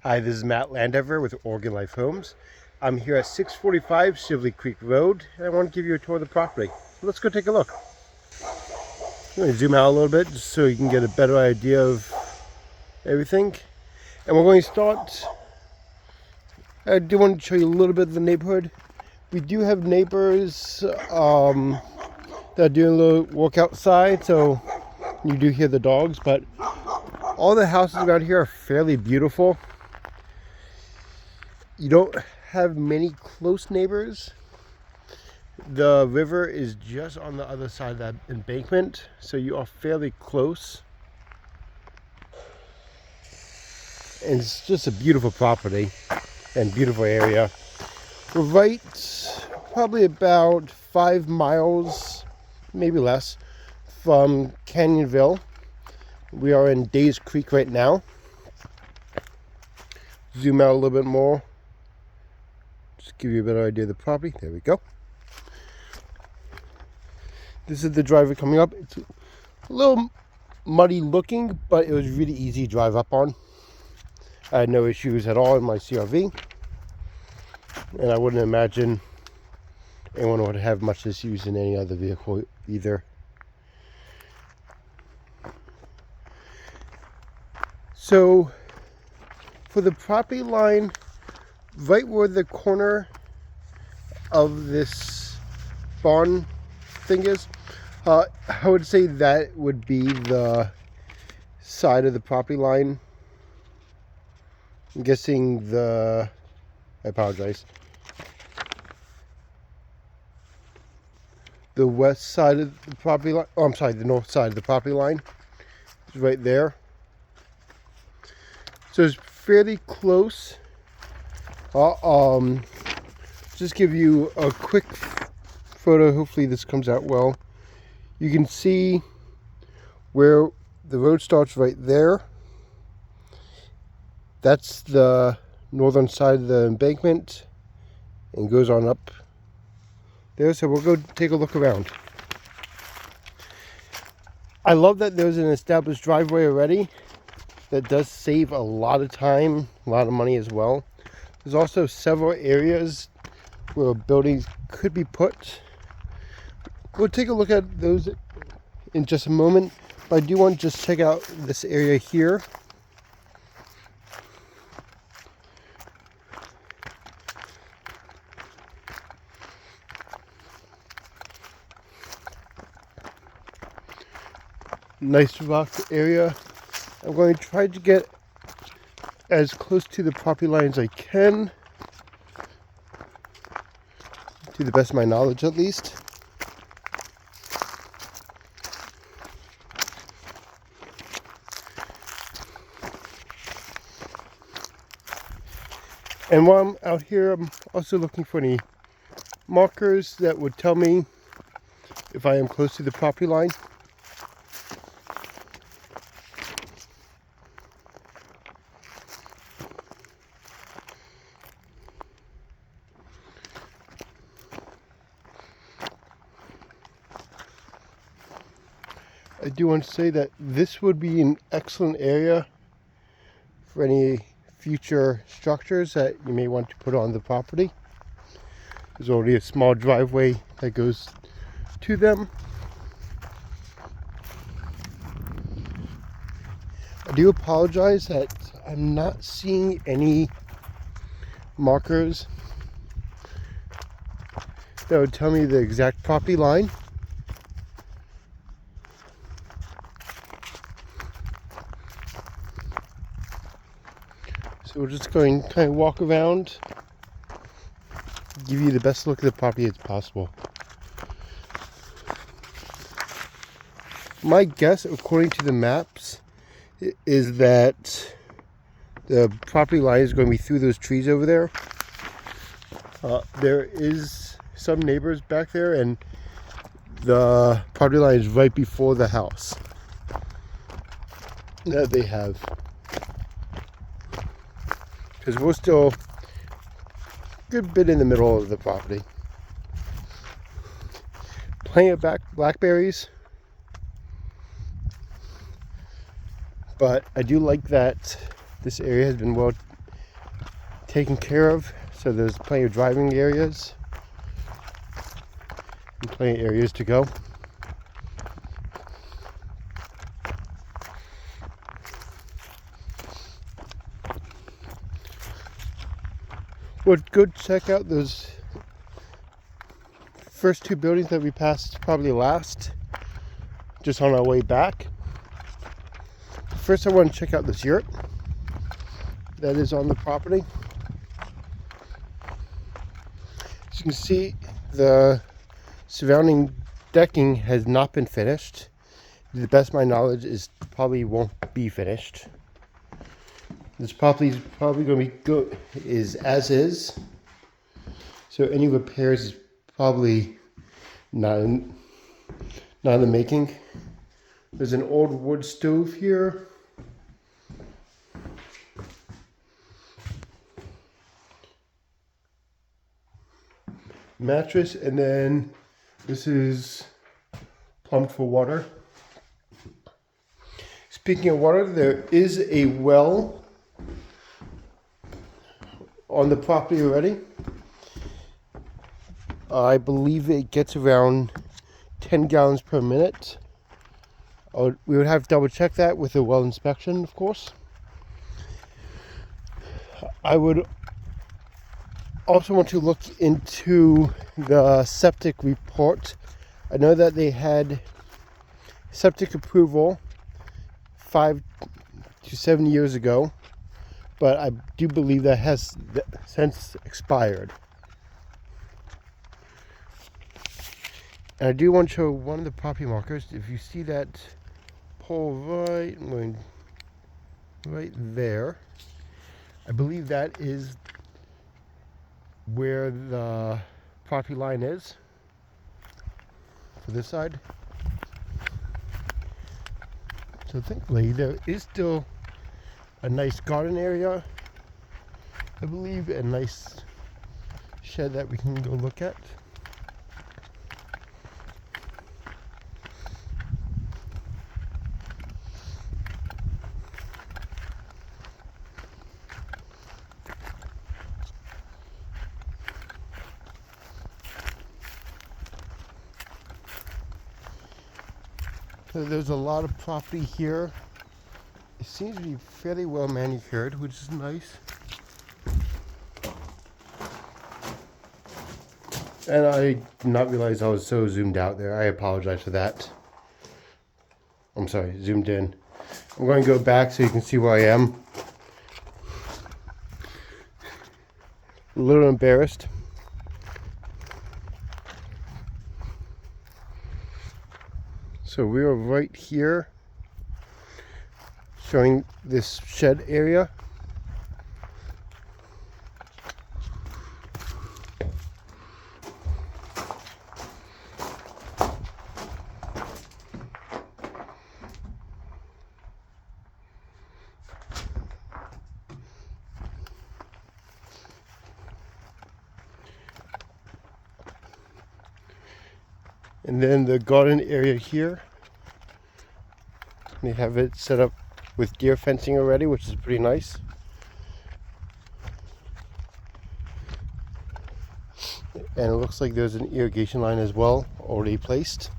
Hi, this is Matt Landover with Oregon Life Homes. I'm here at 645 Sibley Creek Road, and I want to give you a tour of the property. So let's go take a look. I'm going to zoom out a little bit just so you can get a better idea of everything. And we're going to start. I do want to show you a little bit of the neighborhood. We do have neighbors that are doing a little work outside, so you do hear the dogs, but all the houses around here are fairly beautiful. You don't have many close neighbors. The river is just on the other side of that embankment, so you are fairly close. And it's just a beautiful property and beautiful area. We're right probably about 5 miles, maybe less, from Canyonville. We are in Days Creek right now. Zoom out a little bit more. Just give you a better idea of the property. There we go. This is the driveway coming up. It's a little muddy looking, but it was really easy to drive up on. I had no issues at all in my CRV. And I wouldn't imagine anyone would have much issues in any other vehicle either. So, for the property line, right where the corner of this barn thing is, I would say that would be the side of the property line. I'm guessing I apologize. The west side of the property line, oh, I'm sorry, the north side of the property line is right there. So it's fairly close. Just give you a quick photo. Hopefully this comes out well. You can see where the road starts right there. That's the northern side of the embankment and goes on up there. So we'll go take a look around. I love that there's an established driveway already. That does save a lot of time, a lot of money as well. There's also several areas where buildings could be put. We'll take a look at those in just a moment, but I do want to just check out this area here. Nice rock area. I'm going to try to get as close to the property line as I can, to the best of my knowledge at least. And while I'm out here, I'm also looking for any markers that would tell me if I am close to the property line. I do want to say that this would be an excellent area for any future structures that you may want to put on the property. There's already a small driveway that goes to them. I do apologize that I'm not seeing any markers that would tell me the exact property line. So we're just going to kind of walk around, give you the best look at the property as possible. My guess, according to the maps, is that the property line is going to be through those trees over there. There is some neighbors back there, and the property line is right before the house that they have. Because we're still a good bit in the middle of the property. Plenty of blackberries. But I do like that this area has been well taken care of, so there's plenty of driving areas and plenty of areas to go. We'll go check out those first two buildings that we passed probably last, just on our way back. First, I want to check out this yurt that is on the property. As you can see, the surrounding decking has not been finished. To the best of my knowledge, is probably won't be finished. This property is probably going to be good as is. So any repairs is probably not in the making. There's an old wood stove here. Mattress, and then this is plumbed for water. Speaking of water, there is a well on the property already. I believe it gets around 10 gallons per minute. We would have to double check that with a well inspection, of course. I would also want to look into the septic report. I know that they had septic approval 5 to 7 years ago, but I do believe that has since expired. And I do want to show one of the property markers. If you see that pole right there, I believe that is where the property line is for this side. So thankfully there is still a nice garden area, I believe, a nice shed that we can go look at. So there's a lot of property here. It seems to be fairly well manicured, which is nice. And I did not realize I was so zoomed out there. I apologize for that. I'm sorry, zoomed in. I'm going to go back so you can see where I am. A little embarrassed. So we are right here, showing this shed area. And then the garden area here. They have it set up with deer fencing already, which is pretty nice. And it looks like there's an irrigation line as well, already placed.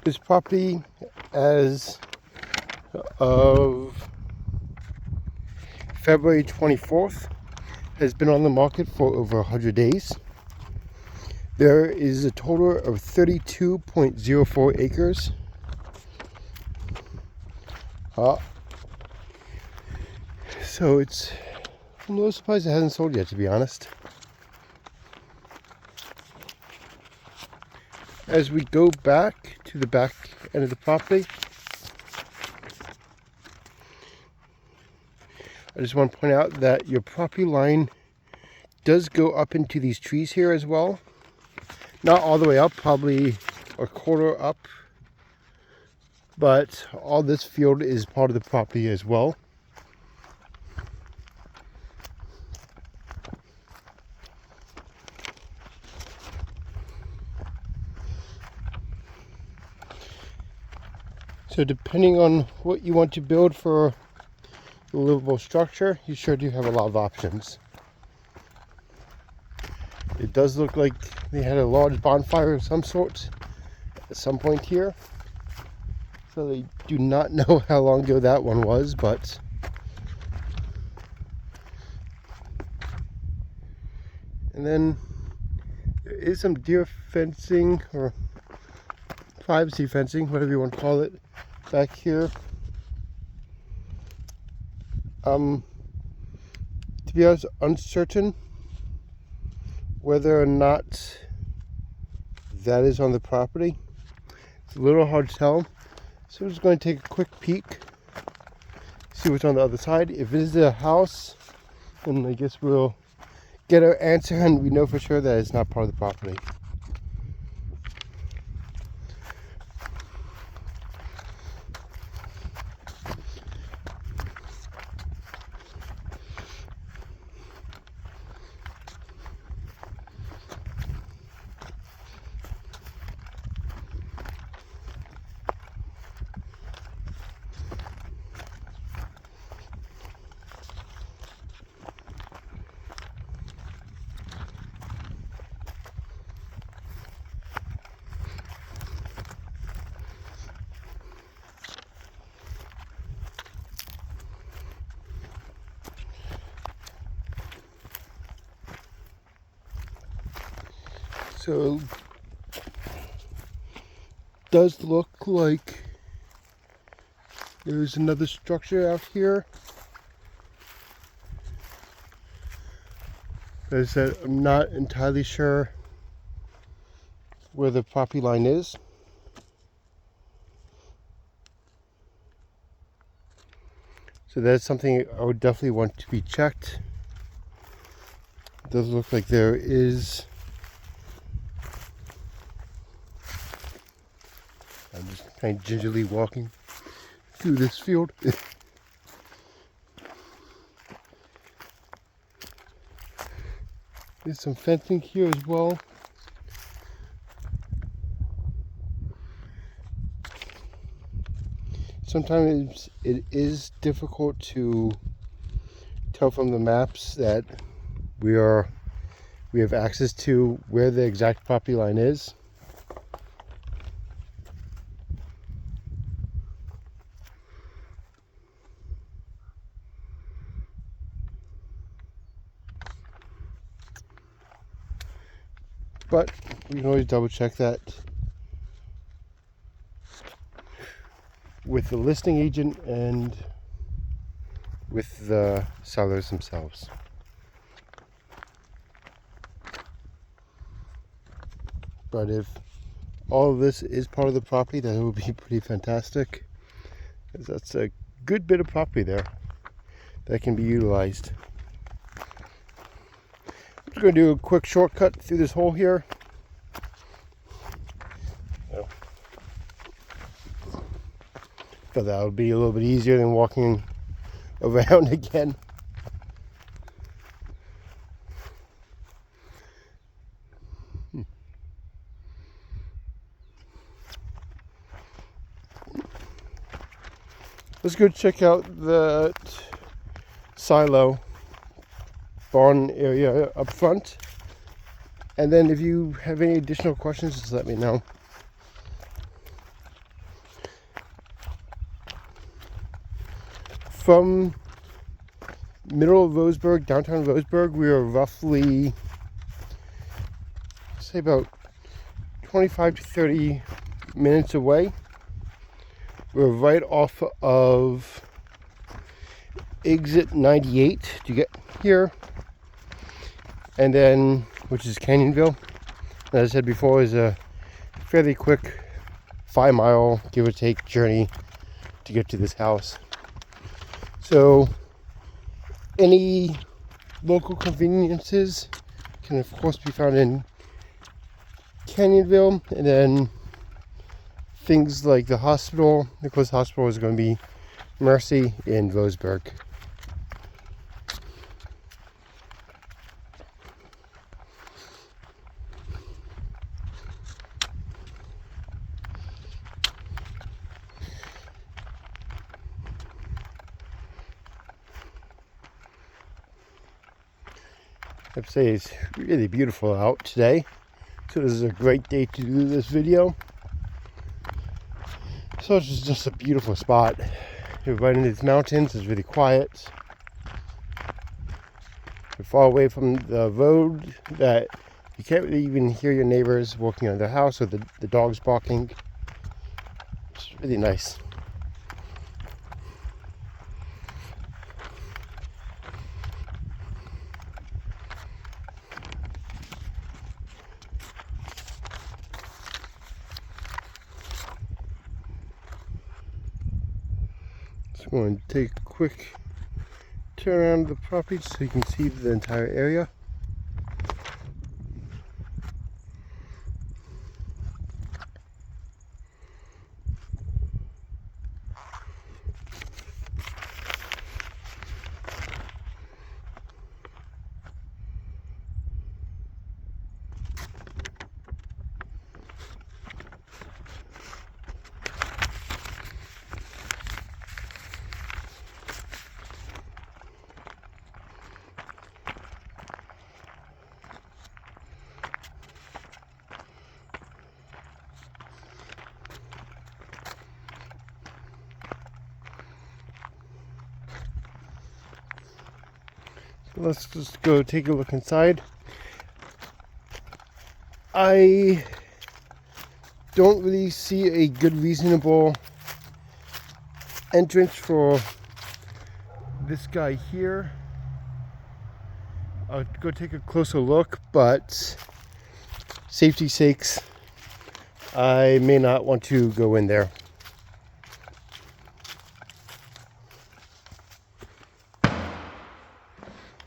This property, as of February 24th, has been on the market for over 100 days. There is a total of 32.04 acres. So it's, I'm a little surprised it hasn't sold yet, to be honest. As we go back to the back end of the property, I just want to point out that your property line does go up into these trees here as well. Not all the way up, probably a quarter up, but all this field is part of the property as well. So depending on what you want to build for a livable structure, you sure do have a lot of options. It does look like they had a large bonfire of some sort at some point here. So they do not know how long ago that one was, but and then there is some deer fencing or privacy fencing, whatever you want to call it, back here. To be honest, uncertain whether or not that is on the property. It's a little hard to tell. So I'm just going to take a quick peek, see what's on the other side. If it is a house, then I guess we'll get our answer and we know for sure that it's not part of the property. So does look like there's another structure out here. As I said, I'm not entirely sure where the property line is. So that's something I would definitely want to be checked. It does look like there is. I'm just kind of gingerly walking through this field. There's some fencing here as well. Sometimes it is difficult to tell from the maps that we have access to where the exact property line is. But we can always double check that with the listing agent and with the sellers themselves. But if all of this is part of the property, then it would be pretty fantastic, because that's a good bit of property there that can be utilized. I'm just going to do a quick shortcut through this hole here. Thought that would be a little bit easier than walking around again. Let's go check out the silo barn area up front, and then if you have any additional questions, just let me know. From middle of Roseburg, downtown Roseburg, we are roughly, say, about 25 to 30 minutes away. We're right off of exit 98 to get here, and then, which is Canyonville. As I said before, is a fairly quick 5-mile, give or take, journey to get to this house. So any local conveniences can of course be found in Canyonville, and then things like the hospital. The closest hospital is going to be Mercy in Roseburg. I have to say it's really beautiful out today, so this is a great day to do this video. So it's just a beautiful spot. You're right in these mountains. It's really quiet. You're far away from the road that you can't really even hear your neighbors walking on their house or the dogs barking. It's really nice. So I'm going to take a quick turn around the property so you can see the entire area. Let's just go take a look inside. I don't really see a good reasonable entrance for this guy here. I'll go take a closer look, but safety's sakes, I may not want to go in there.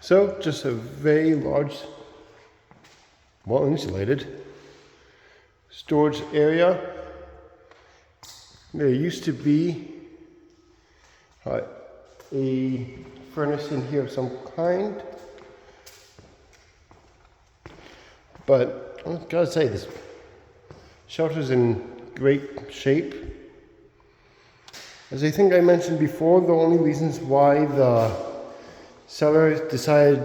So, just a very large, well insulated storage area. There used to be a furnace in here of some kind, but I gotta say, this shelter's in great shape. As I think I mentioned before, the only reasons why the seller decided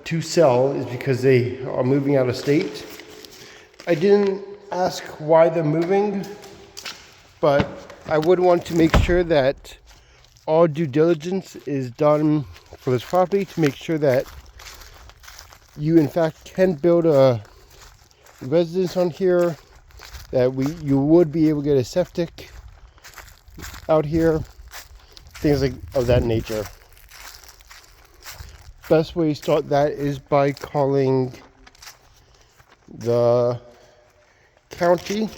to sell is because they are moving out of state. I didn't ask why they're moving, but I would want to make sure that all due diligence is done for this property to make sure that you in fact can build a residence on here, that you would be able to get a septic out here, things like of that nature. Best way to start that is by calling the county.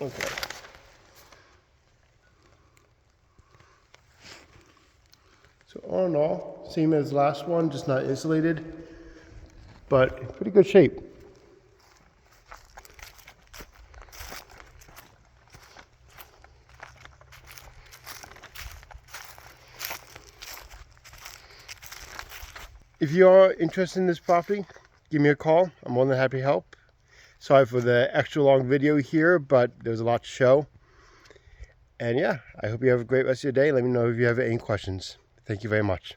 Okay. So all in all, same as last one, just not insulated, but in pretty good shape. If you are interested in this property, give me a call. I'm more than happy to help. Sorry for the extra long video here, but there's a lot to show. And yeah, I hope you have a great rest of your day. Let me know if you have any questions. Thank you very much.